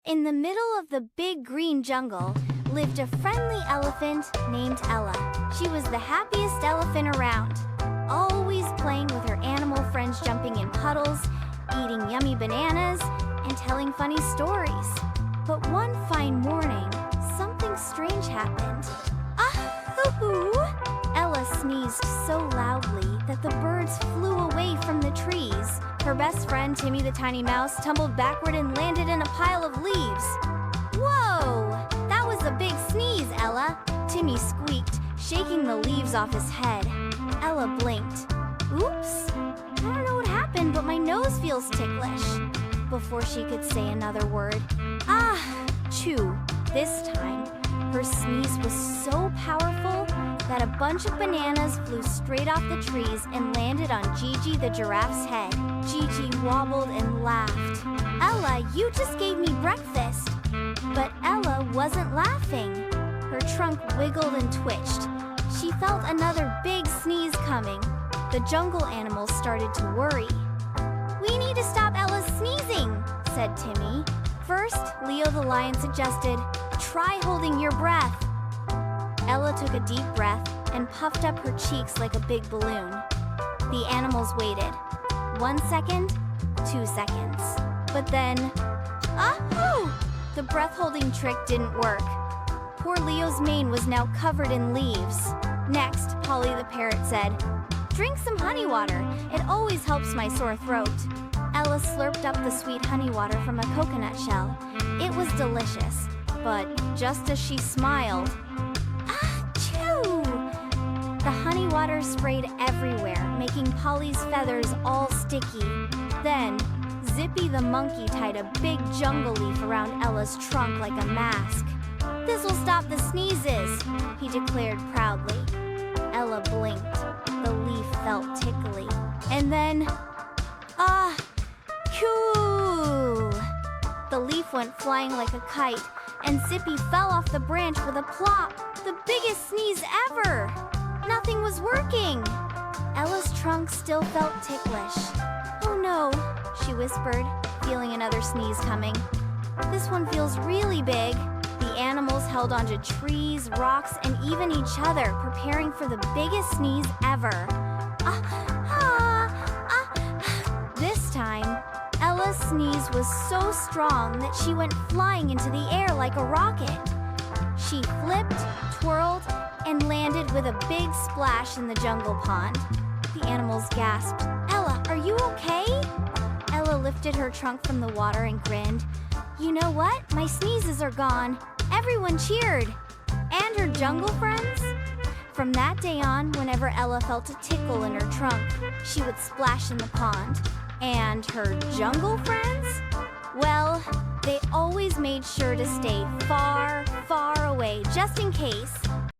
In the middle of the big green jungle lived a friendly elephant named Ella. She was the happiest elephant around, always playing with her animal friends, jumping in puddles, eating yummy bananas, and telling funny stories. But one fine morning, something strange happened. Ah-hoo-hoo! Ella sneezed so loudly that the birds flew away from the trees. Her best friend, Timmy the tiny mouse, tumbled backward and landed in a pile of leaves. Whoa! That was a big sneeze, Ella, Timmy squeaked, shaking the leaves off his head. Ella blinked. Oops! I don't know what happened, but my nose feels ticklish. Before she could say another word, ah-choo! This time, her sneeze was so powerful that a bunch of bananas flew straight off the trees and landed on Gigi the giraffe's head. Gigi wobbled and laughed. Ella, you just gave me breakfast. But Ella wasn't laughing. Her trunk wiggled and twitched. She felt another big sneeze coming. The jungle animals started to worry. We need to stop Ella's sneezing, said Timmy. First, Leo the lion suggested, try holding your breath. Ella took a deep breath and puffed up her cheeks like a big balloon. The animals waited. 1 second, 2 seconds. But then, ahoo! The breath-holding trick didn't work. Poor Leo's mane was now covered in leaves. Next, Polly the parrot said, drink some honey water. It always helps my sore throat. Ella slurped up the sweet honey water from a coconut shell. It was delicious, but just as she smiled, achoo! The honey water sprayed everywhere, making Polly's feathers all sticky. Then, Zippy the monkey tied a big jungle leaf around Ella's trunk like a mask. This'll stop the sneezes, he declared proudly. Ella blinked. The leaf felt tickly. And then, achoo! The leaf went flying like a kite, and Zippy fell off the branch with a plop. The biggest sneeze ever! Nothing was working. Ella's trunk still felt ticklish. Oh no, she whispered, feeling another sneeze coming. This one feels really big. The animals held onto trees, rocks, and even each other, preparing for the biggest sneeze ever. This time, Ella's sneeze was so strong that she went flying into the air like a rocket. She flipped, twirled, and landed with a big splash in the jungle pond. The animals gasped. Ella, are you okay? Ella lifted her trunk from the water and grinned. You know what? My sneezes are gone. Everyone cheered. And her jungle friends? From that day on, whenever Ella felt a tickle in her trunk, she would splash in the pond. And her jungle friends? Well, they always made sure to stay far, far away, just in case.